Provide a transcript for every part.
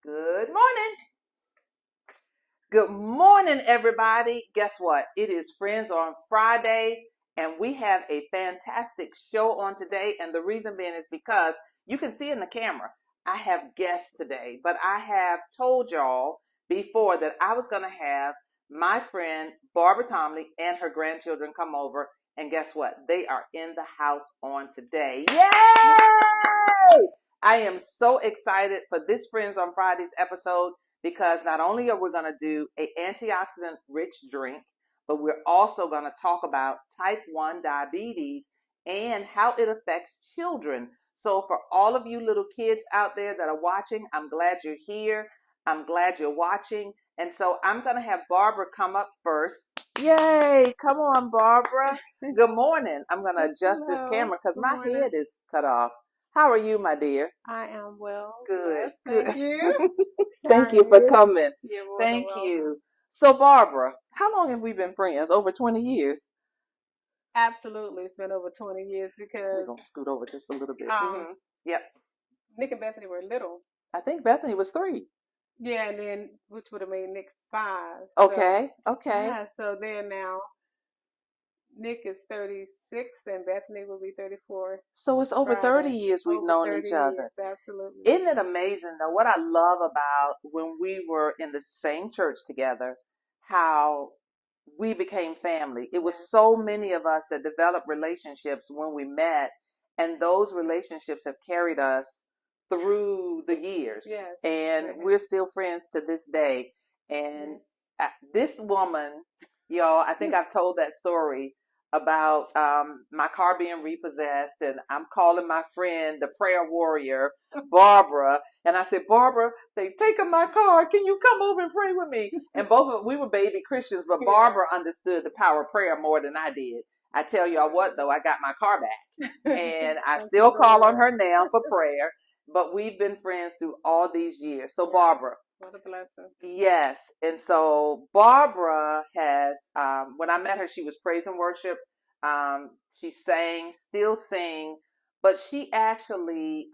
Good morning. Good morning, everybody. Guess what? It is Friends on Friday, and we have a fantastic show on today. And the reason being is because you can see in the camera, I have guests today, but I have told y'all before that I was going to have my friend Barbara Tomley and her grandchildren come over. And guess what? They are in the house on today. Yay! I am so excited for this Friends on Fridays episode because not only are we going to do an antioxidant rich drink, but we're also going to talk about type 1 diabetes and how it affects children. So for all of you little kids out there that are watching, I'm glad you're here. I'm glad you're watching. And so I'm going to have Barbara come up first. Yay! Come on, Barbara. Good morning. I'm going to adjust this camera because my head is cut off. How are you, my dear? I am well. Good. Yes, thank you. Thank you for coming. You're more Thank than you. So, Barbara, how long have we been friends? Over 20 years. Absolutely. It's been over 20 years We're because going to scoot over just a little bit. Yep. Nick and Bethany were little. I think Bethany was 3. Yeah, and then which would have made Nick 5. Okay. Yeah, so then now Nick is 36 and Bethany will be 34. So it's over 30 years we've known each other. Absolutely. Isn't it amazing, though? What I love about when we were in the same church together, how we became family. It was so many of us that developed relationships when we met, and those relationships have carried us through the years. Yes. And we're still friends to this day. And this woman, y'all, I think I've told that story about my car being repossessed, and I'm calling my friend, the prayer warrior, Barbara, and I said, Barbara, they've taken my car. Can you come over and pray with me? And we were baby Christians, but Barbara understood the power of prayer more than I did. I tell y'all what, though, I got my car back, and I still call on her now for prayer, but we've been friends through all these years. So, Barbara. What a blessing. Yes. And so Barbara has, when I met her, she was praise and worship. She sang, still sing, but she actually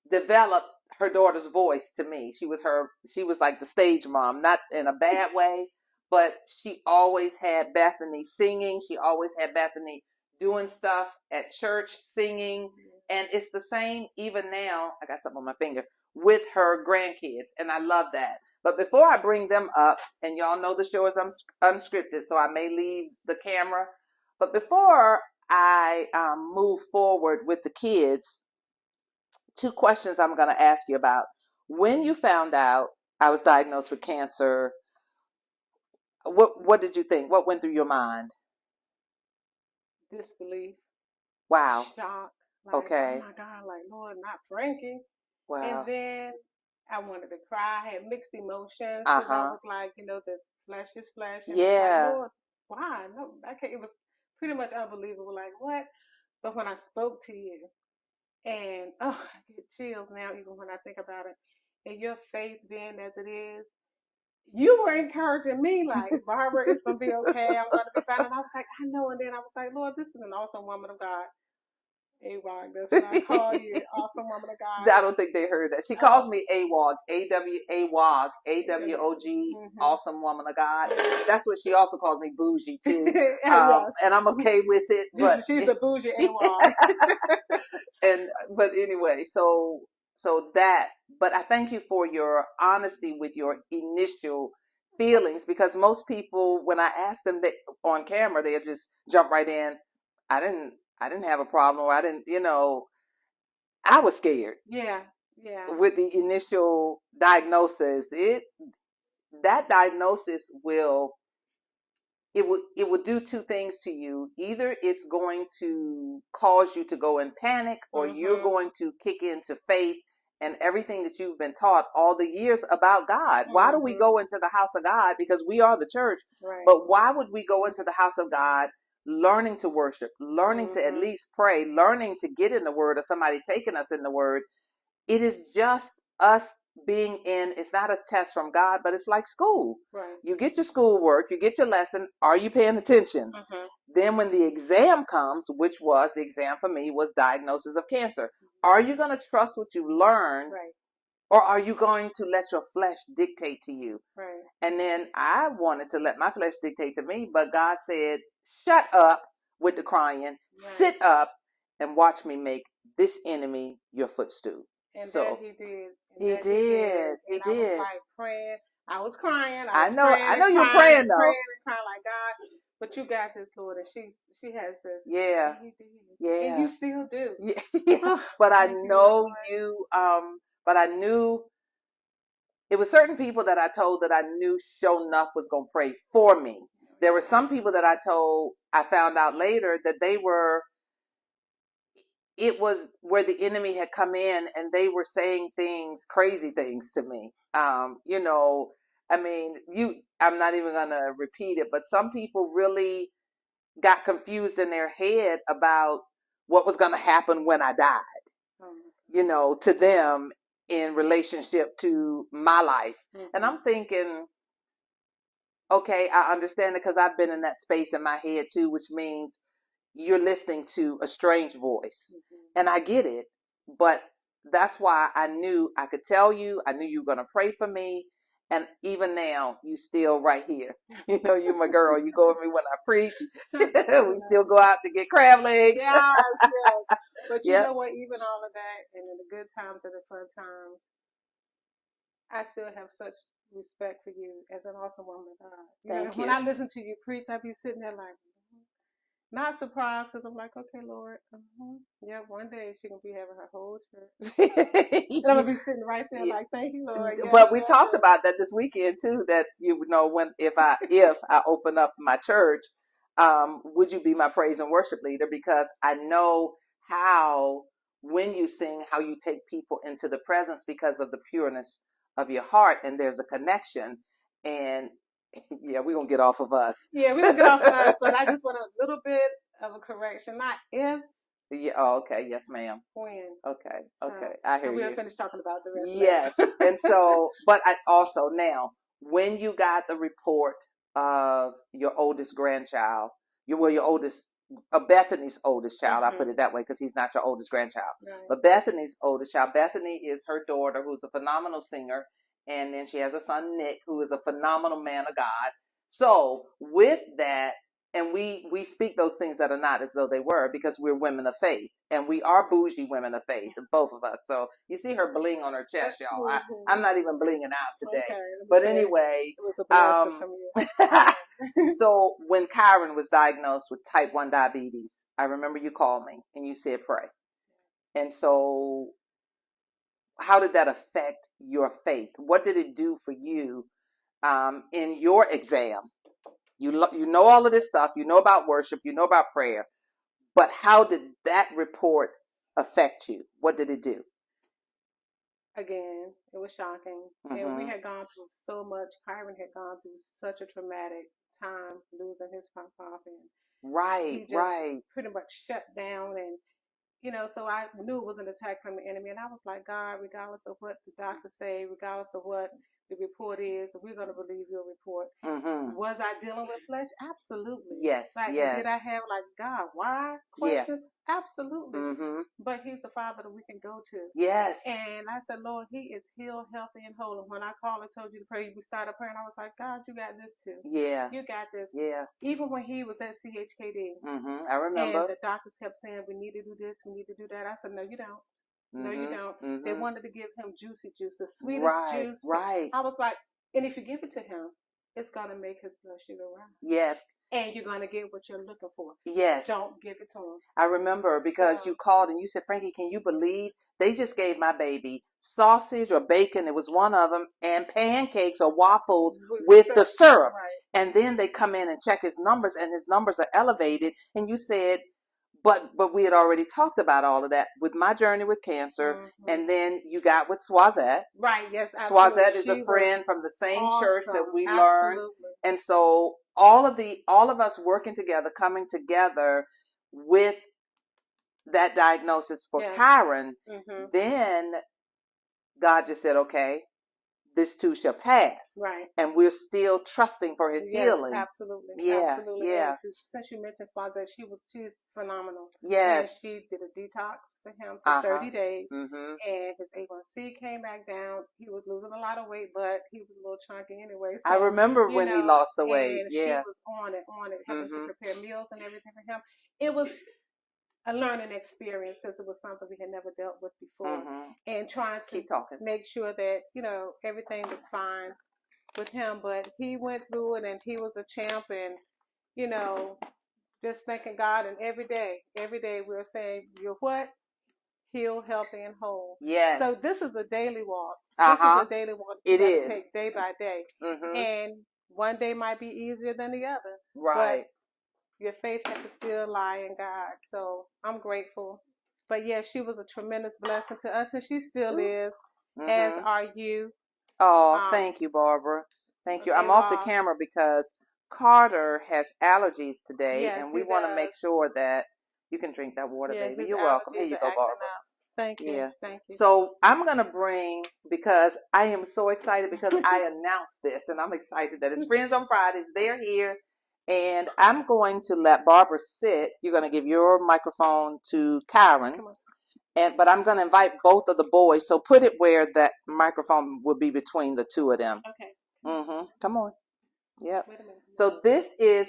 developed her daughter's voice to me. She was like the stage mom, not in a bad way, but she always had Bethany singing. She always had Bethany doing stuff at church, singing. And it's the same even now. I got something on my finger. With her grandkids, and I love that. But before I bring them up, and y'all know the show is unscripted, so I may leave the camera. But before I move forward with the kids, 2 questions I'm going to ask you about. When you found out I was diagnosed with cancer, what did you think? What went through your mind? Disbelief. Wow. Shock. Okay. Oh my God, like, Lord, not Frankie. Wow. And then I wanted to cry. I had mixed emotions because I was like, the flesh is flesh. And yeah. Like, Lord, why? No, I can't. It was pretty much unbelievable. Like, what? But when I spoke to you, and I get chills now, even when I think about it, and your faith being as it is, you were encouraging me, like, Barbara, it's going to be okay. I'm going to be fine. And I was like, I know. And then I was like, Lord, this is an awesome woman of God. AWOG, that's what I call you, awesome woman of God. I don't think they heard that. She calls me AWOG, AWOG, AWOG, awesome woman of God. That's what she also calls me, bougie too. Yes. And I'm okay with it. But she's a bougie AWOG. But anyway, so that. But I thank you for your honesty with your initial feelings, because most people, when I ask them that on camera, they'll just jump right in. I didn't have a problem, or I didn't, I was scared. Yeah. With the initial diagnosis, that diagnosis will do 2 things to you. Either it's going to cause you to go in panic, or you're going to kick into faith and everything that you've been taught all the years about God. Why do we go into the house of God? Because we are the church. Right. But why would we go into the house of God learning to worship, learning to at least pray, learning to get in the word, or somebody taking us in the word? It is just us being in, it's not a test from God, but it's like school. Right. You get your schoolwork, you get your lesson. Are you paying attention? Then when the exam comes, which was the exam for me, was diagnosis of cancer. Are you going to trust what you learned? Right. Or are you going to let your flesh dictate to you? Right. And then I wanted to let my flesh dictate to me, but God said, shut up with the crying, Right. sit up and watch me make this enemy your footstool. And So that he did. And he that did. He He I was did. like praying. I was crying. I was know. praying I know and you're crying praying and though. praying and crying like, God, but you got this, Lord. And she has this. Yeah. And he did. Yeah. And you still do. Yeah. Yeah. Oh, But I thank know you. but I knew it was certain people that I told that I knew sure enough was going to pray for me. There were some people that I told, I found out later that it was where the enemy had come in and they were saying things, crazy things to me. You know, I mean, I'm not even going to repeat it, but some people really got confused in their head about what was going to happen when I died, you know, to them in relationship to my life. Mm-hmm. And I'm thinking, okay, I understand it because I've been in that space in my head too, which means you're listening to a strange voice. Mm-hmm. And I get it, but that's why I knew I could tell you, I knew you were going to pray for me. And even now, you still right here. You know, you my girl. You go with me when I preach. We still go out to get crab legs. Yes, yes. But you know what? Even all of that, and in the good times and the fun times, I still have such respect for you as an awesome woman of God. Thank you. When I listen to you preach, I be sitting there like, not surprised, because I'm like, okay, Lord, yeah, one day she gonna be having her whole church, and I'm gonna be sitting right there like, thank you, Lord. Yes, but we talked about that this weekend too. That you know, if I open up my church, would you be my praise and worship leader? Because I know how when you sing, how you take people into the presence because of the pureness of your heart, and there's a connection. And yeah, we're gonna get off of us. Yeah, we're gonna get off of us, but I just want a little bit of a correction. Not if. Yeah. Oh, okay. Yes, ma'am. When. Okay. Okay. I hear you. We'll finish talking about the rest. Yes. And so, but I also now, when you got the report of your oldest grandchild, your oldest, Bethany's oldest child, I put it that way because he's not your oldest grandchild, right. But Bethany's oldest child, Bethany is her daughter, who's a phenomenal singer. And then she has a son, Nick, who is a phenomenal man of God. So with that, and we speak those things that are not as though they were, because we're women of faith, and we are bougie women of faith, both of us. So you see her bling on her chest, y'all. I'm not even blinging out today. Okay, but anyway, it was a blessing from you. So when Kyron was diagnosed with type 1 diabetes, I remember you called me and you said pray. And so how did that affect your faith? What did it do for you in your exam? You know all of this stuff. You know about worship. You know about prayer. But how did that report affect you? What did it do? Again, it was shocking. And we had gone through so much. Kyron had gone through such a traumatic time losing his pop. And he just pretty much shut down. And so I knew it was an attack from the enemy. And I was like, God, regardless of what the doctors say, regardless of what the report is, we're going to believe your report. Was I dealing with flesh? Absolutely. Yes. Did I have God, why questions? Yeah. Absolutely. But he's the Father that we can go to. Yes. And I said, Lord, he is healed, healthy, and whole. And when I called and told you to pray, we started praying. I was like, God, you got this too. Yeah. You got this. Yeah. Even when he was at CHKD. I remember. And the doctors kept saying, we need to do this, we need to do that. I said, no, you don't. No, you don't. They wanted to give him juicy juice, the sweetest juice. Right. I was like, and if you give it to him, it's going to make his blood sugar rise. Yes. And you're going to get what you're looking for. Yes. Don't give it to him. I remember because you called and you said, Frankie, can you believe they just gave my baby sausage or bacon, it was one of them, and pancakes or waffles with the syrup. Right. And then they come in and check his numbers, and his numbers are elevated. And you said, but we had already talked about all of that with my journey with cancer. And then you got with Swazette. Right, yes, absolutely. Swazette is a friend from the same church that we learned. And so all of us working together, coming together with that diagnosis for Kyron, then God just said, okay, this too shall pass. Right. And we're still trusting for his healing. Absolutely. Yeah. Absolutely. Yeah. And since you mentioned Swaza, she's phenomenal. Yes. And she did a detox for him for 30 days. Mm-hmm. And his A1C came back down. He was losing a lot of weight, but he was a little chunky anyway. So, I remember when he lost the weight. And yeah. she was on it, helping to prepare meals and everything for him. It was a learning experience because it was something we had never dealt with before. And trying to make sure that, everything was fine with him. But he went through it and he was a champ, and, just thanking God. And every day we're saying, you're what? Healed, healthy, and whole. Yes. So this is a daily walk. This is a daily walk. It is. Take day by day. And one day might be easier than the other. Right. But your faith has to still lie in God. So I'm grateful. But yeah, she was a tremendous blessing to us, and she still is, as are you. Oh, thank you, Barbara. Thank you. I'm off the camera because Carter has allergies today, and we want to make sure that you can drink that water, baby. You're welcome. Here you go, Barbara. Thank you. Yeah. Thank you. So I'm going to bring, because I am so excited because I announced this, and I'm excited that it's Friends on Fridays. They're here, and I'm going to let Barbara sit. You're going to give your microphone to Karen. But I'm going to invite both of the boys. So put it where that microphone will be between the two of them. Okay. Come on. Yep. So this is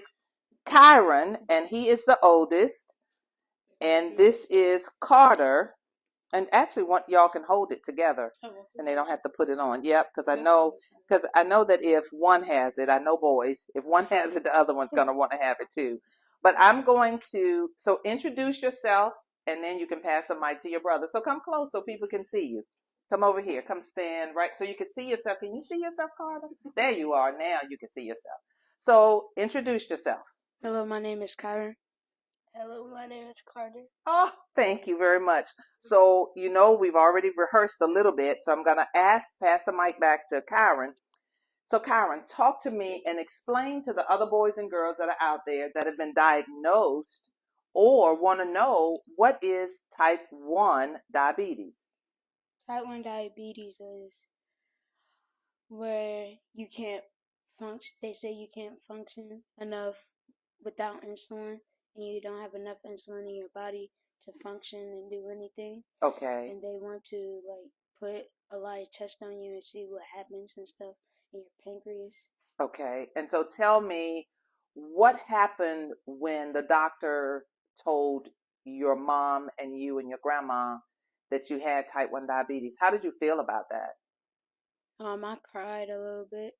Kyron, and he is the oldest. And this is Carter. And actually, y'all can hold it together, and they don't have to put it on. Yep, because I know that if one has it, I know boys, if one has it, the other one's going to want to have it too. But I'm going to, so introduce yourself, and then you can pass the mic to your brother. So come close so people can see you. Come over here. Come stand right so you can see yourself. Can you see yourself, Carter? There you are. Now you can see yourself. So introduce yourself. Hello, my name is Kyron. Hello, my name is Carter. Oh, thank you very much. So, we've already rehearsed a little bit, so I'm going to pass the mic back to Kyron. So, Kyron, talk to me and explain to the other boys and girls that are out there that have been diagnosed or want to know, what is type 1 diabetes? Type 1 diabetes is where you can't function. They say you can't function enough without insulin, and you don't have enough insulin in your body to function and do anything. Okay. And they want to put a lot of tests on you and see what happens and stuff in your pancreas. Okay. And so tell me, what happened when the doctor told your mom and you and your grandma that you had type 1 diabetes? How did you feel about that? I cried a little bit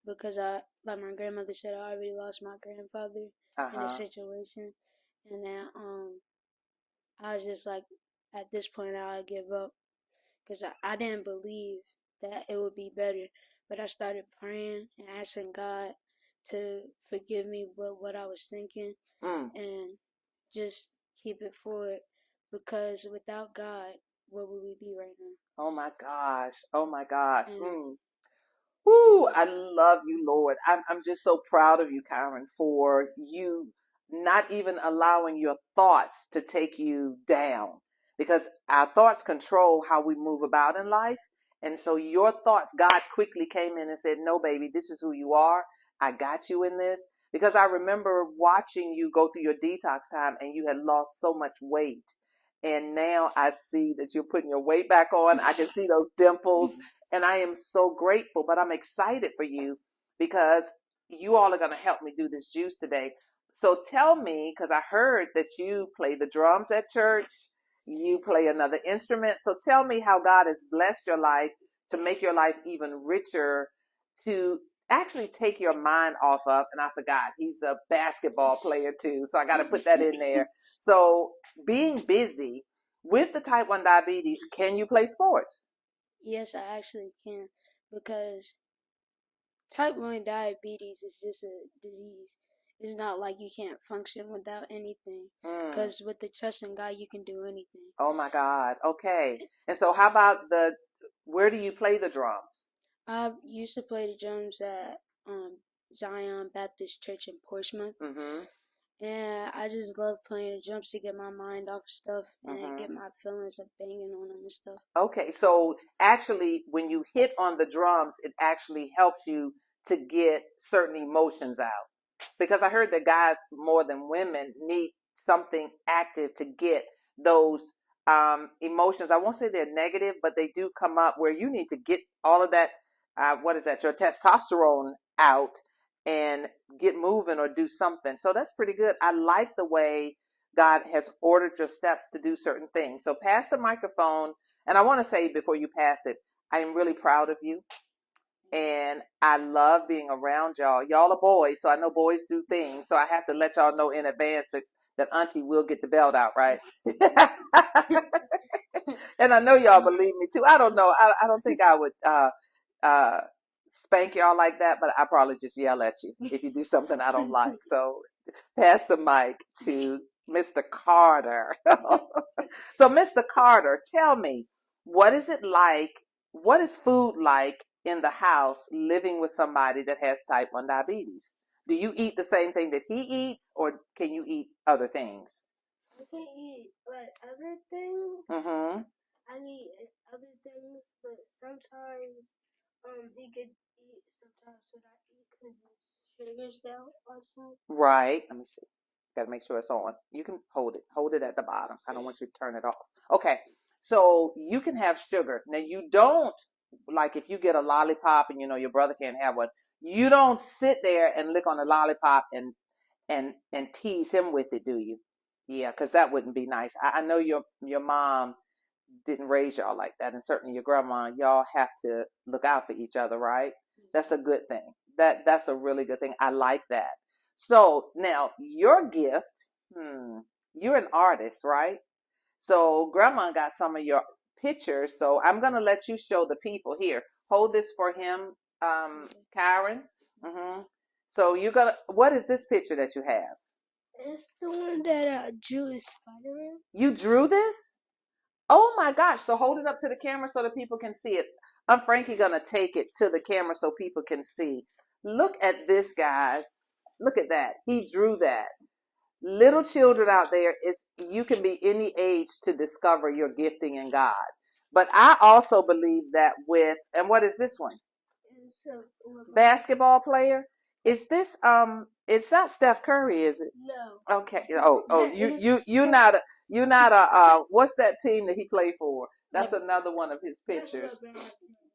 because like my grandmother said, I already lost my grandfather in a situation, and now I was just like, at this point I'll give up because I didn't believe that it would be better, but I started praying and asking God to forgive me with what I was thinking and just keep it forward, because without God, where would we be right now? Oh my gosh. Oh my gosh. Woo, I love you, Lord. I'm just so proud of you, Karen, for you not even allowing your thoughts to take you down, because our thoughts control how we move about in life. And so your thoughts, God quickly came in and said, no, baby, this is who you are. I got you in this. Because I remember watching you go through your detox time, and you had lost so much weight. And now I see that you're putting your weight back on. I can see those dimples. And I am so grateful, but I'm excited for you because you all are going to help me do this juice today. So tell me, because I heard that you play the drums at church, you play another instrument. So tell me how God has blessed your life to make your life even richer, to actually take your mind off of, and I forgot, he's a basketball player too. So I got to put that in there. So being busy with the type 1 diabetes, can you play sports? Yes, I actually can, because type 1 diabetes is just a disease. It's not like you can't function without anything, because with the trust in God, you can do anything. Oh my God. Okay. And so how about where do you play the drums? I used to play the drums at Zion Baptist Church in Portsmouth. And I just love playing the drums to get my mind off stuff and get my feelings of banging on them and stuff. Okay, so actually when you hit on the drums, it actually helps you to get certain emotions out. Because I heard that guys more than women need something active to get those emotions. I won't say they're negative, but they do come up where you need to get all of that, your testosterone out and get moving or do something. So that's pretty good. I like the way God has ordered your steps to do certain things. So pass the microphone. And I want to say before you pass it, I am really proud of you. And I love being around y'all. Y'all are boys, so I know boys do things. So I have to let y'all know in advance that Auntie will get the belt out, right? And I know y'all believe me too. I don't know. I don't think I would spank y'all like that, but I probably just yell at you if you do something I don't like. So pass the mic to Mr. Carter. So Mr. Carter, tell me, what is it like? What is food like in the house living with somebody that has type 1 diabetes? Do you eat the same thing that he eats, or can you eat other things? I can eat like other things. Mm-hmm. I eat other things, but sometimes he could eat sometimes what I eat because it's sugar cell also. Right. Let me see. Got to make sure it's on. You can hold it. Hold it at the bottom. I don't want you to turn it off. Okay. So you can have sugar. Now you don't, like if you get a lollipop and you know your brother can't have one, you don't sit there and lick on a lollipop and tease him with it, do you? Yeah, because that wouldn't be nice. I know your mom didn't raise y'all like that, and certainly your grandma. Y'all have to look out for each other, right? That's a good thing. That's a really good thing. I like that. So now your gift, you're an artist, right? So grandma got some of your pictures. So I'm gonna let you show the people here. Hold this for him, Karen. Mm-hmm. So what is this picture that you have? It's the one that I drew in Spider-Man. You drew this? Oh my gosh. So hold it up to the camera so that people can see it. I'm Frankie gonna take it to the camera so people can see. Look at this, guys. Look at that. He drew that. Little children out there, you can be any age to discover your gifting in God. But I also believe that and what is this one? Basketball player? Is this it's not Steph Curry, is it? No. Okay. Oh, you not a what's that team that he played for? That's another one of his pictures.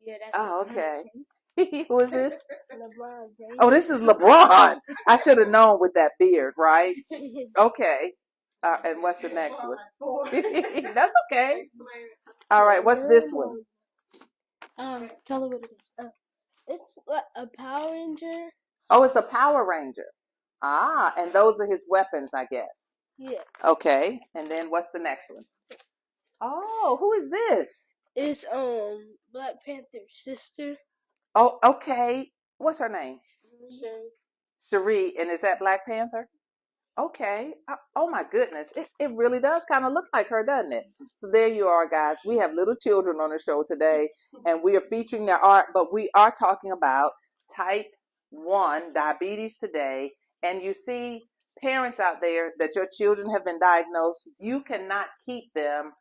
Yeah, that's okay. Who is this? LeBron James. Oh, this is LeBron. I should have known with that beard, right? Okay. And what's the next one? That's okay. All right. What's this one? Tell her what it is. It's a Power Ranger. Oh, it's a Power Ranger. Ah, and those are his weapons, I guess. Yeah. Okay. And then what's the next one? Oh, who is this? It's Black Panther's sister. Oh, okay. What's her name? Cherie. And is that Black Panther? Okay. Oh my goodness. It really does kind of look like her, doesn't it? So there you are, guys. We have little children on the show today, and we are featuring their art, but we are talking about type 1 diabetes today. And you see, parents out there, that your children have been diagnosed, you cannot keep them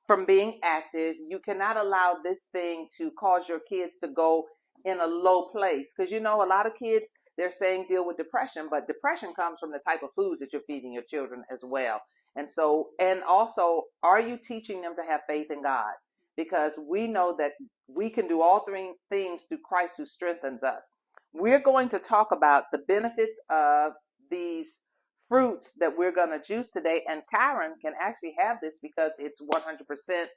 from being active. You cannot allow this thing to cause your kids to go in a low place. Because a lot of kids, they're saying deal with depression, but depression comes from the type of foods that you're feeding your children as well. And also, are you teaching them to have faith in God? Because we know that we can do all three things through Christ who strengthens us. We're going to talk about the benefits of these fruits that we're going to juice today. And Karen can actually have this because it's 100%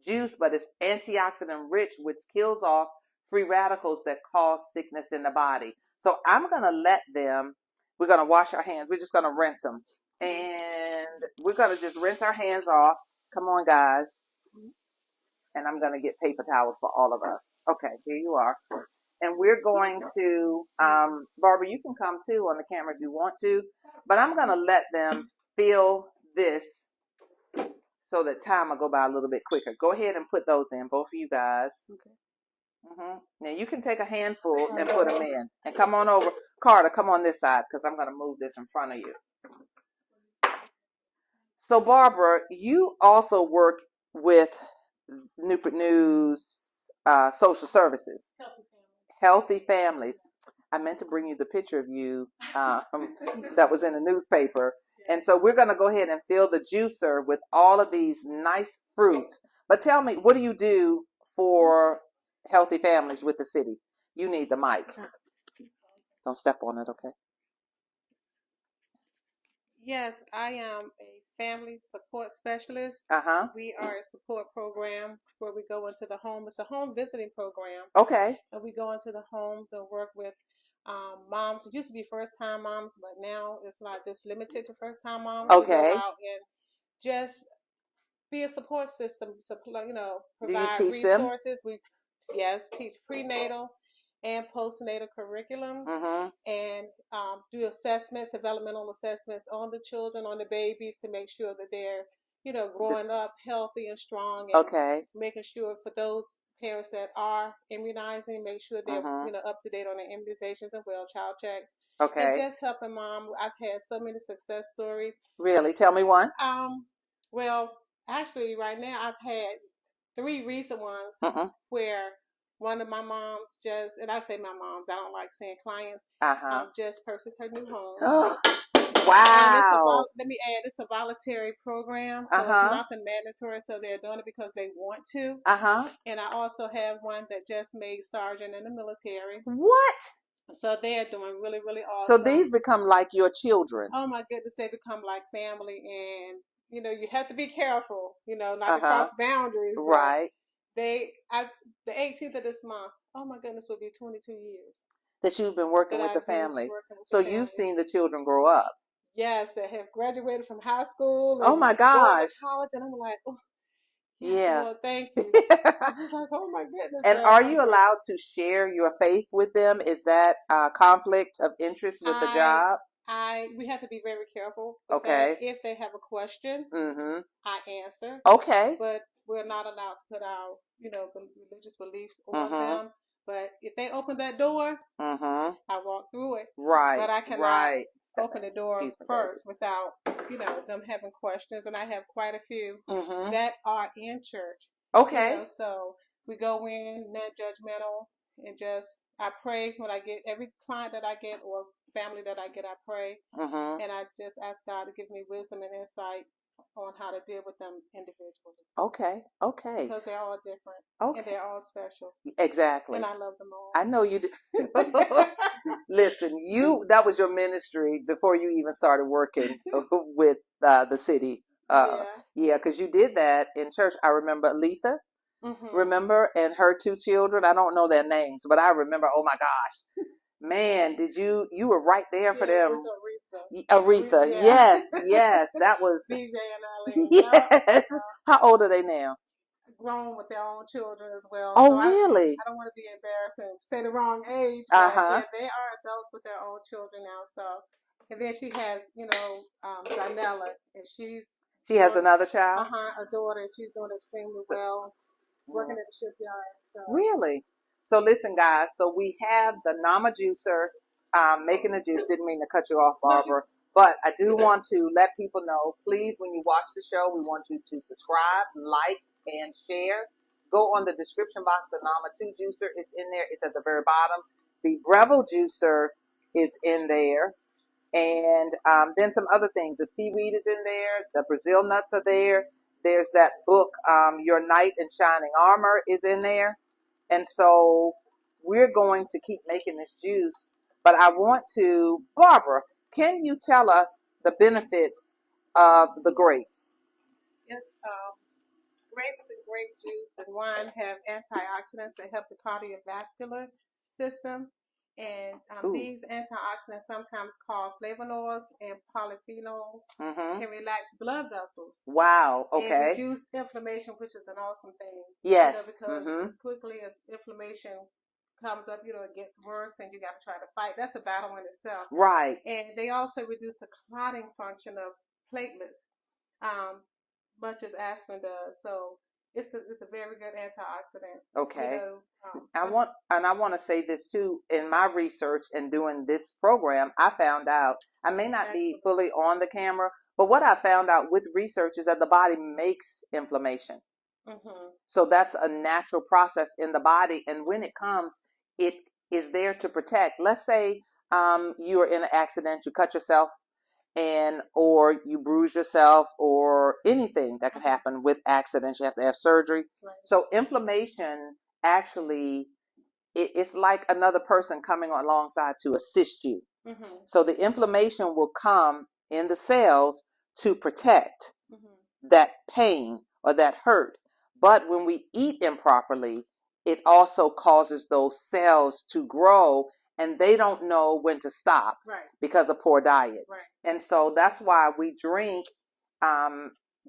juice, but it's antioxidant rich, which kills off free radicals that cause sickness in the body. So I'm going to we're going to wash our hands. We're just going to rinse them. And we're going to just rinse our hands off. Come on, guys. And I'm going to get paper towels for all of us. Okay, here you are. And we're going to, Barbara, you can come too on the camera if you want to, but I'm going to let them feel this so that time will go by a little bit quicker. Go ahead and put those in, both of you guys. Okay. Now you can take a handful and put them in. And come on over. Carter, come on this side because I'm going to move this in front of you. So Barbara, you also work with Newport News Social Services. Healthy Families. I meant to bring you the picture of you that was in the newspaper. And so we're going to go ahead and fill the juicer with all of these nice fruits. But tell me, what do you do for Healthy Families with the city? You need the mic. Don't step on it, okay? Yes, I am a family support specialist. We are a support program where we go into the home. It's a home visiting program. Okay. And we go into the homes and work with moms. It used to be first-time moms, but now it's not just limited to first-time moms. Okay. We go out and just be a support system, provide resources. Them? We teach prenatal and postnatal curriculum, and do assessments, developmental assessments on the children, on the babies, to make sure that they're, growing up healthy and strong, and making sure for those parents that are immunizing, make sure they're up to date on their immunizations and well child checks. Okay. And just helping mom. I've had so many success stories. Really? Tell me one. Well, actually, right now I've had 3 recent ones where one of my moms and I say my moms, I don't like saying clients, just purchased her new home. Oh, wow. Let me add, it's a voluntary program, so it's nothing mandatory, so they're doing it because they want to. And I also have one that just made sergeant in the military. What? So they're doing really, really awesome. So these become like your children. Oh my goodness, they become like family, and you have to be careful, not to cross boundaries. Right. The 18th of this month, oh my goodness, will be 22 years. That you've been working with the families. So you've seen the children grow up. Yes, that have graduated from high school. Oh my gosh. College, and I'm like, oh, yes, yeah. Lord, thank you. I'm just like, oh my goodness. And are you allowed to share your faith with them? Is that a conflict of interest with the job? We have to be very careful. Okay. If they have a question, I answer. Okay. But we're not allowed to put our, religious beliefs on them. But if they open that door, I walk through it. Right. But I cannot open the door first without, them having questions. And I have quite a few that are in church. Okay. So we go in, non-judgmental, and I pray when I get every client that I get or family that I get, I pray. And I just ask God to give me wisdom and insight on how to deal with them individually. Okay. Because they're all different. Okay. And they're all special. Exactly. And I love them all. I know you do. Listen, that was your ministry before you even started working with the city. Yeah, because you did that in church. I remember Letha. Remember? And her 2 children. I don't know their names, but I remember, oh my gosh. Man, you were right there for them. Aretha. Yes. That was BJ and Eileen. Yes. How old are they now? Grown with their own children as well. Oh, so really? I don't want to be embarrassed and say the wrong age. But yeah, they are adults with their own children now. So, and then she has, Zanella, and she has another child. A daughter, and she's doing extremely well, working at the shipyard. So. Really? So listen, guys. So we have the Nama juicer making the juice. Didn't mean to cut you off, Barbara. But I do want to let people know, please, when you watch the show, we want you to subscribe, like, and share. Go on the description box. The Nama 2 juicer is in there. It's at the very bottom. The Breville juicer is in there. And then some other things. The seaweed is in there. The Brazil nuts are there. There's that book, Your Knight in Shining Armor, is in there. And so we're going to keep making this juice. But I want to, Barbara, can you tell us the benefits of the grapes? Yes, grapes and grape juice and wine have antioxidants that help the cardiovascular system. And these antioxidants, sometimes called flavonoids and polyphenols, can relax blood vessels. Wow, okay. And reduce inflammation, which is an awesome thing. Yes. Because as quickly as inflammation comes up, it gets worse and you got to try to fight. That's a battle in itself. Right. And they also reduce the clotting function of platelets, much as aspirin does. So it's a very good antioxidant. Okay. I want to say this too. In my research and doing this program, I found out, I may not be fully on the camera, But what I found out with research is that the body makes inflammation. So that's a natural process in the body. And when it comes, it is there to protect. Let's say you are in an accident, you cut yourself, or you bruise yourself, or anything that could happen with accidents. You have to have surgery. Right. So inflammation actually, it's like another person coming alongside to assist you. So the inflammation will come in the cells to protect that pain or that hurt. But when we eat improperly, it also causes those cells to grow, and they don't know when to stop because of poor diet. Right. And so that's why we drink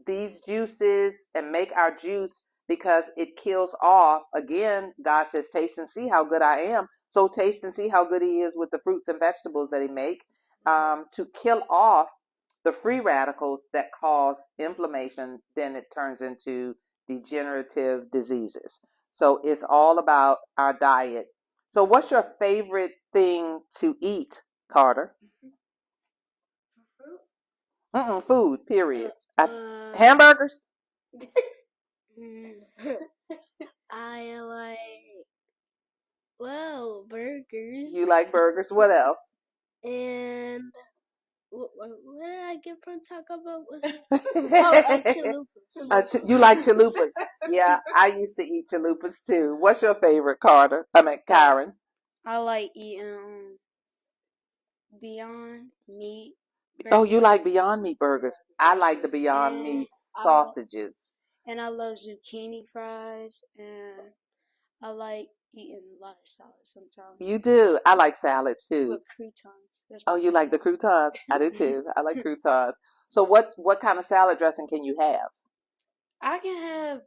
these juices and make our juice, because it kills off, again, God says, taste and see how good I am. So taste and see how good he is with the fruits and vegetables that he make, to kill off the free radicals that cause inflammation. Then it turns into degenerative diseases. So it's all about our diet. So what's your favorite thing to eat, Carter? Food, period. Hamburgers? I like, burgers. You like burgers. What else? And what did I get from Taco Bell? Chalupas. You like chalupas? Yeah, I used to eat chalupas too. What's your favorite, Carter? Karen. I like eating Beyond Meat burgers. Oh, you like Beyond Meat burgers? I like the Beyond Meat sausages. And I love zucchini fries, and I like eating a lot of salad sometimes. You do? I like salads too. With croutons. Oh, you like the croutons? I do too. I like croutons. So what kind of salad dressing can you have? I can have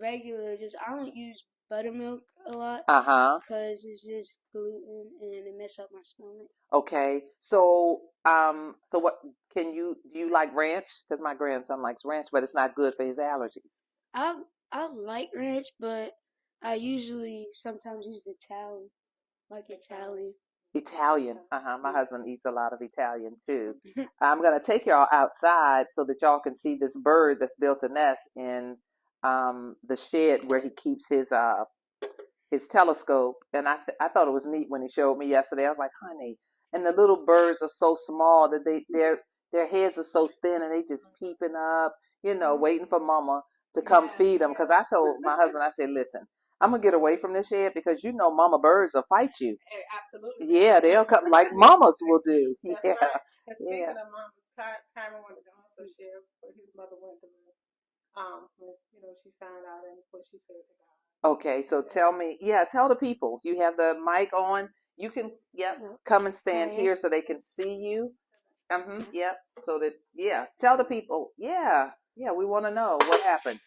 regular, I don't use buttermilk a lot. Because it's just gluten and it messes up my stomach. Okay. So what do you like ranch? Because my grandson likes ranch, but it's not good for his allergies. I like ranch, but I usually sometimes use Italian. Italian. My husband eats a lot of Italian too. I'm going to take y'all outside so that y'all can see this bird that's built a nest in the shed where he keeps his telescope. And I thought it was neat when he showed me yesterday. I was like, honey, and the little birds are so small that their heads are so thin, and they just peeping up, waiting for mama to come feed them. Because I told my husband, I said, listen, I'm going to get away from this shed, because mama birds will fight you. Absolutely. Yeah, they'll come like mamas will do. That's right. And speaking of mamas, Kyron wanted to also share what his mother went through when she found out and what she said to God. Okay, so tell the people. You have the mic on. You can, come and stand here so they can see you. So that, tell the people. Yeah, we want to know what happened.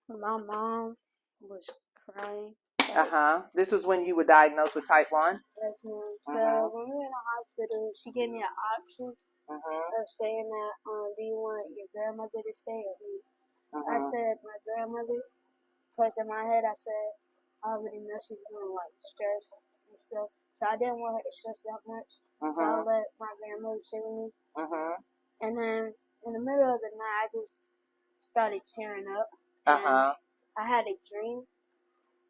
My mom was crying. This was when you were diagnosed with type 1? Yes, ma'am. So when we were in the hospital, she gave me an option of saying that, do you want your grandmother to stay or me? I said my grandmother, because in my head I said, I already know she's going to stress and stuff. So I didn't want her to stress that much. So I let my grandmother stay with me. And then in the middle of the night, I just started tearing up. And I had a dream.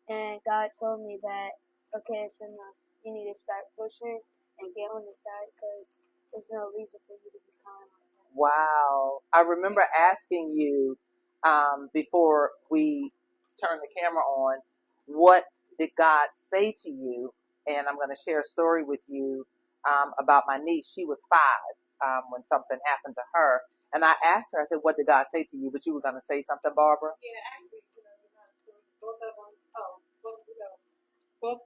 And God told me that, okay, it's enough. You need to start pushing and get on this diet, because there's no reason for you to be crying like that. Wow. I remember asking you before we turned the camera on, what did God say to you? And I'm going to share a story with you about my niece. She was 5 when something happened to her. And I asked her, I said, what did God say to you? But you were going to say something, Barbara? Yeah, actually, both of them, both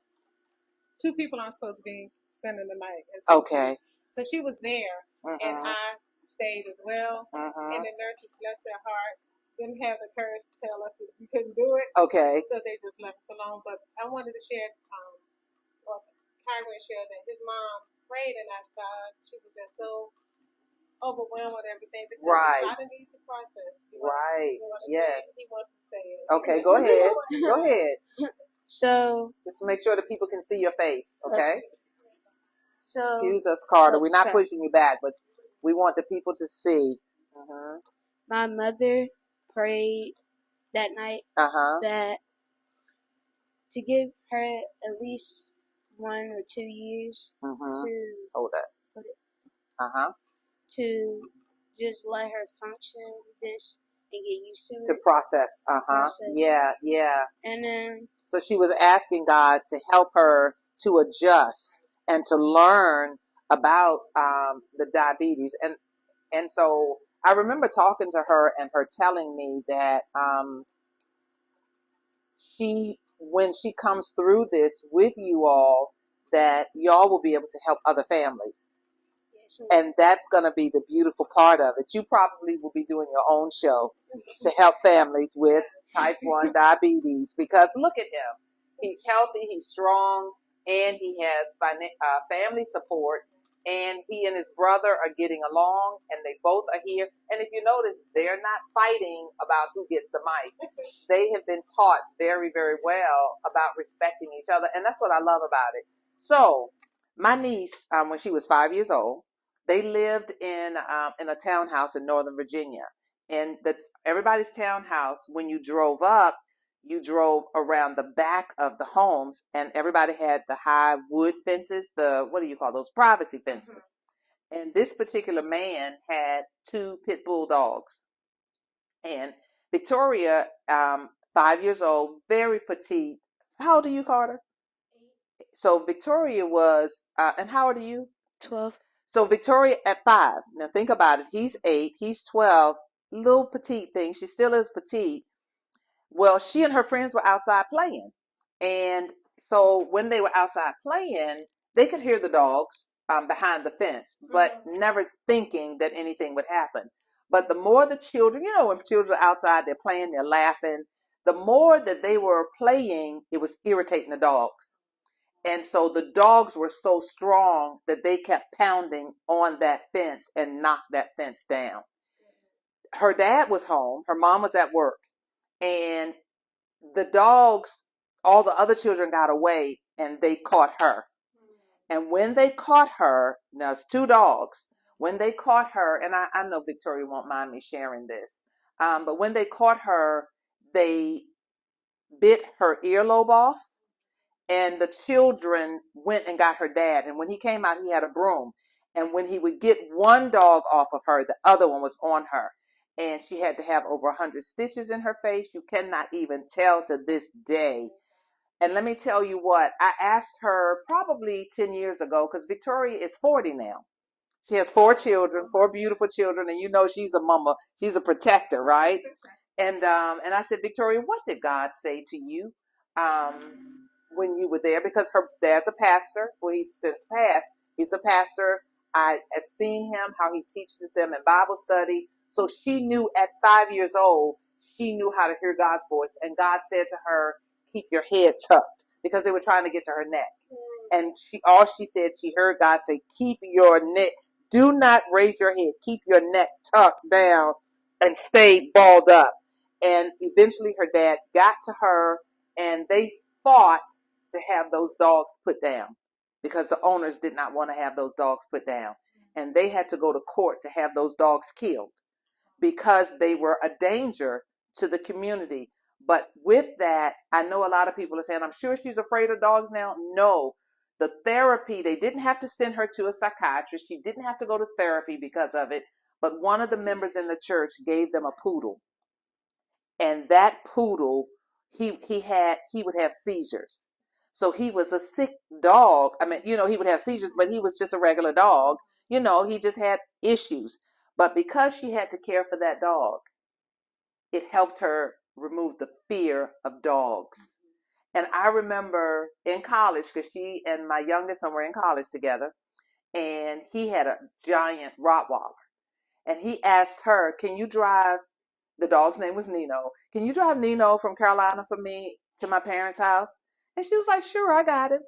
two people aren't supposed to be spending the night. Okay. So she was there, and I stayed as well. And the nurses, bless their hearts, didn't have the courage to tell us that we couldn't do it. Okay. So they just left us alone. But I wanted to share, Kyron shared that his mom prayed and asked God. She was just so overwhelmed with everything, because it's not an easy process. He wants to say it. Okay, go ahead. Go ahead. So just make sure that people can see your face, okay? So excuse us, Carter. We're not pushing you back, but we want the people to see. my mother prayed that night that to give her at least 1 or 2 years to hold that. To just let her function this and get used to it. To process. Yeah. And then so she was asking God to help her to adjust and to learn about the diabetes. And so I remember talking to her and her telling me that when she comes through this with you all, that y'all will be able to help other families. And that's going to be the beautiful part of it. You probably will be doing your own show to help families with type 1 diabetes, because look at him. He's healthy, he's strong, and he has family support, and he and his brother are getting along, and they both are here. And if you notice, they're not fighting about who gets the mic. They have been taught very, very well about respecting each other, and that's what I love about it. So my niece, when she was 5 years old, they lived in a townhouse in Northern Virginia. And everybody's townhouse, when you drove up, you drove around the back of the homes, and everybody had the high wood fences, what do you call those? Privacy fences. And this particular man had 2 pit bull dogs. And Victoria, 5 years old, very petite. How old are you, Carter? 8. So Victoria was, and how old are you? 12. So Victoria at 5. Now think about it. He's 8. He's 12. Little petite thing. She still is petite. Well, she and her friends were outside playing. And so when they were outside playing, they could hear the dogs behind the fence, but never thinking that anything would happen. But the more the children, when children are outside, they're playing, they're laughing. The more that they were playing, it was irritating the dogs. And so the dogs were so strong that they kept pounding on that fence and knocked that fence down. Her dad was home. Her mom was at work. And the dogs, all the other children got away, and they caught her. And when they caught her, now it's 2 dogs. When they caught her, and I know Victoria won't mind me sharing this, but when they caught her, they bit her earlobe off. And the children went and got her dad. And when he came out, he had a broom. And when he would get one dog off of her, the other one was on her. And she had to have over 100 stitches in her face. You cannot even tell to this day. And let me tell you what, I asked her probably 10 years ago, because Victoria is 40 now. She has 4 children, 4 beautiful children. And she's a mama. She's a protector, right? And I said, Victoria, what did God say to you when you were there? Because her dad's a pastor. Well, he's since passed. He's a pastor. I have seen him, how he teaches them in Bible study. So she knew at 5 years old, she knew how to hear God's voice. And God said to her, keep your head tucked, because they were trying to get to her neck. And she said, she heard God say, keep your neck. Do not raise your head. Keep your neck tucked down and stay balled up. And eventually her dad got to her, and they fought to have those dogs put down, because the owners did not want to have those dogs put down. And they had to go to court to have those dogs killed, because they were a danger to the community. But with that, I know a lot of people are saying, I'm sure she's afraid of dogs now. No, the therapy, they didn't have to send her to a psychiatrist. She didn't have to go to therapy because of it. But one of the members in the church gave them a poodle. And that poodle, he would have seizures. So he was a sick dog. I mean, he would have seizures, but he was just a regular dog. He just had issues. But because she had to care for that dog, it helped her remove the fear of dogs. And I remember in college, because she and my youngest son were in college together, and he had a giant Rottweiler. And he asked her, can you drive, the dog's name was Nino, can you drive Nino from Carolina for me to my parents' house? And she was like, sure, I got it.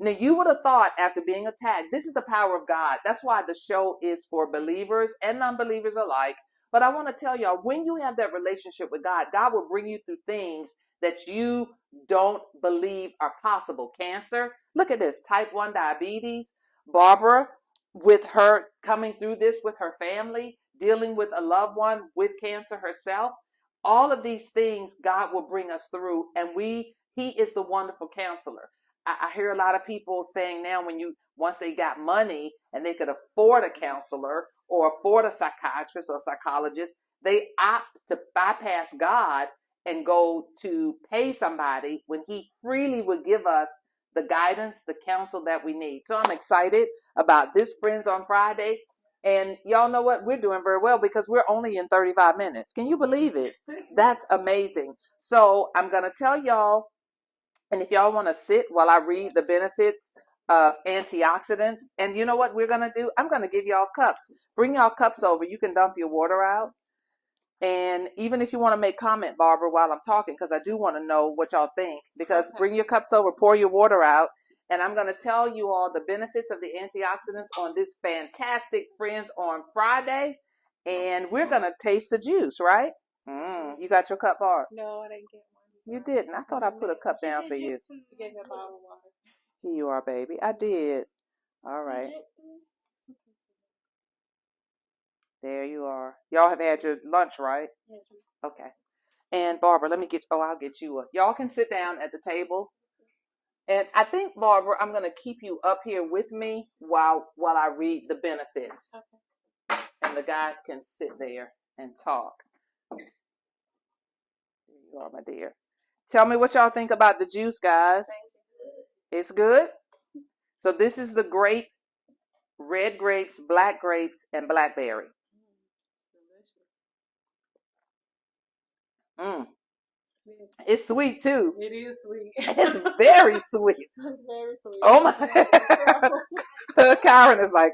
Now, you would have thought, after being attacked, this is the power of God. That's why the show is for believers and non-believers alike. But I want to tell y'all, when you have that relationship with God, God will bring you through things that you don't believe are possible. Cancer, look at this, type 1 diabetes. Barbara, with her coming through this with her family, dealing with a loved one with cancer herself. All of these things God will bring us through, and he is the wonderful counselor. I hear a lot of people saying now, once they got money and they could afford a counselor or afford a psychiatrist or psychologist, they opt to bypass God and go to pay somebody when he freely would give us the guidance, the counsel that we need. So I'm excited about this Friends on Friday. And y'all know what? We're doing very well because we're only in 35 minutes. Can you believe it? That's amazing. So I'm going to tell y'all, and if y'all want to sit while I read the benefits of antioxidants, and you know what we're going to do? I'm going to give y'all cups. Bring y'all cups over. You can dump your water out. And even if you want to make comment, Barbara, while I'm talking, because I do want to know what y'all think, because bring your cups over, pour your water out, and I'm going to tell you all the benefits of the antioxidants on this fantastic Friends on Friday, and we're going to taste the juice, right? You got your cup, Barb? No, I didn't get one. You didn't? I thought I put a cup down for you. You gave me a bottle of water. Here you are, baby. I did. All right. There you are. Y'all have had your lunch, right? Yes. Okay. And Barbara, I'll get you y'all can sit down at the table. And I think, Barbara, I'm going to keep you up here with me while I read the benefits. Okay. And the guys can sit there and talk. There you are, my dear. Tell me what y'all think about the juice, guys. It's good? So this is the grape, red grapes, black grapes, and blackberry. It's sweet too. It is sweet. It's very sweet. It's very sweet. Oh my! Karen is like,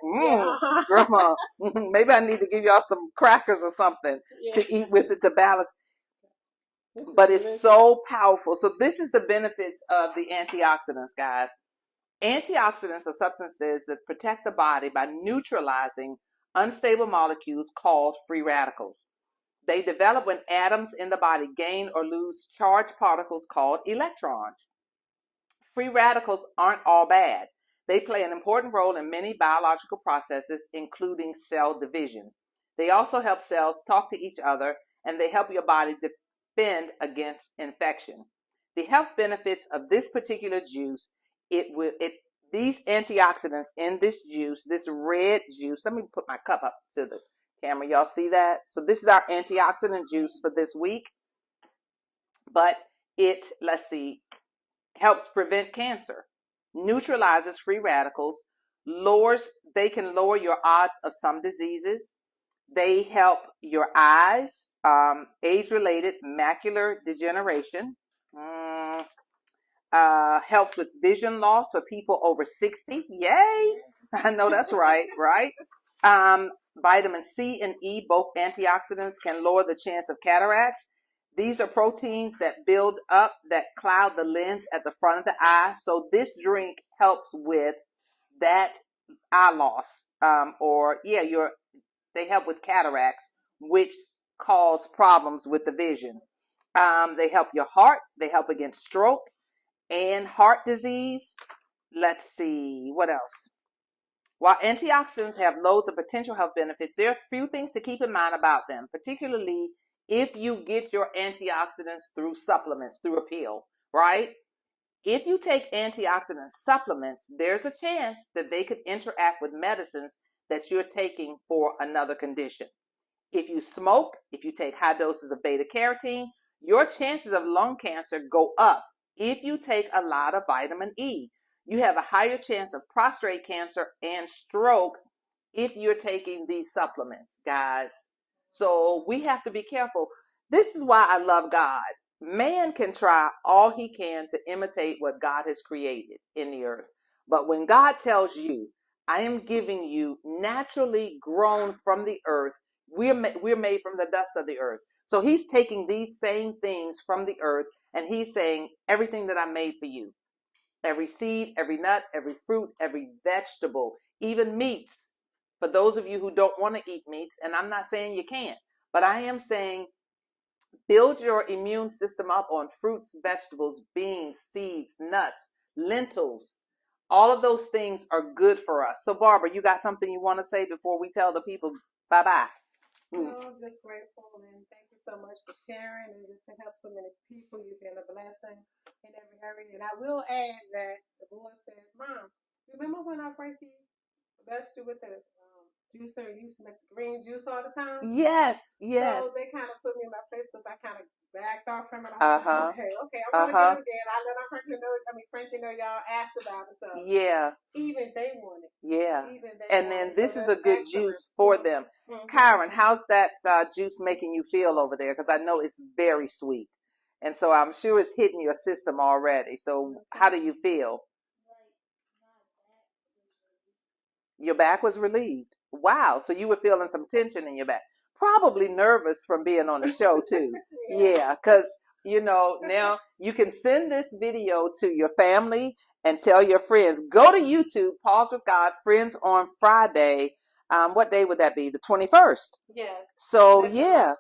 Grandma, maybe I need to give y'all some crackers or something to eat with it to balance. But it's so powerful. So this is the benefits of the antioxidants, guys. Antioxidants are substances that protect the body by neutralizing unstable molecules called free radicals. They develop when atoms in the body gain or lose charged particles called electrons. Free radicals aren't all bad. They play an important role in many biological processes, including cell division. They also help cells talk to each other, and they help your body defend against infection. The health benefits of this particular juice, these antioxidants in this juice, this red juice, let me put my cup up to the camera. Y'all see that? So this is our antioxidant juice for this week. But it, helps prevent cancer, neutralizes free radicals, they can lower your odds of some diseases. They help your eyes, age-related macular degeneration, helps with vision loss for people over 60. Yay! I know that's right, right? Vitamin C and E, both antioxidants, can lower the chance of cataracts. These are proteins that build up, that cloud the lens at the front of the eye. So this drink helps with that eye loss, they help with cataracts, which cause problems with the vision. They help your heart. They help against stroke and heart disease. Let's see, what else? While antioxidants have loads of potential health benefits, there are a few things to keep in mind about them, particularly if you get your antioxidants through supplements, through a pill, right? If you take antioxidant supplements, there's a chance that they could interact with medicines that you're taking for another condition. If you smoke, if you take high doses of beta carotene, your chances of lung cancer go up. If you take a lot of vitamin E, you have a higher chance of prostate cancer and stroke if you're taking these supplements, guys. So we have to be careful. This is why I love God. Man can try all he can to imitate what God has created in the earth. But when God tells you, I am giving you naturally grown from the earth, we're made from the dust of the earth. So he's taking these same things from the earth and he's saying, everything that I made for you, every seed, every nut, every fruit, every vegetable, even meats. For those of you who don't want to eat meats, and I'm not saying you can't, but I am saying build your immune system up on fruits, vegetables, beans, seeds, nuts, lentils. All of those things are good for us. So Barbara, you got something you want to say before we tell the people bye-bye? I'm just grateful and thank you so much for sharing and just to help so many people. You've been a blessing in every area. And I will add that the boy said, Mom, remember when our Frankie blessed you with the juicer and used to make the green juice all the time? Yes. So they kind of put me in my place because I kind of backed off from it. I was like, okay, I'm going to get it again. I let Frankie know y'all asked about it. So yeah. Even they want it. Yeah. Even they and want then it. this So is a good juice for them. Kyron, how's that juice making you feel over there? Because I know it's very sweet. And so I'm sure it's hitting your system already. So how do you feel? Your back was relieved. Wow. So you were feeling some tension in your back. Probably nervous from being on the show too. Yeah. Because, now you can send this video to your family and tell your friends. Go to YouTube, Pause with God, Friends on Friday. What day would that be? The 21st. Yes. So yeah.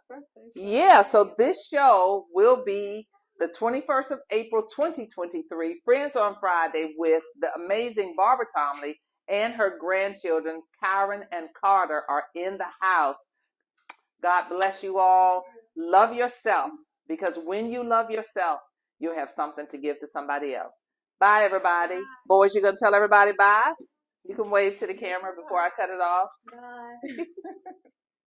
So this show will be the 21st of April, 2023, Friends on Friday with the amazing Barbara Tomley and her grandchildren, Kyron and Carter, are in the house. God bless you all. Love yourself, because when you love yourself, you'll have something to give to somebody else. Bye, everybody. Bye. Boys, you're going to tell everybody bye? You can wave to the camera before I cut it off. Bye.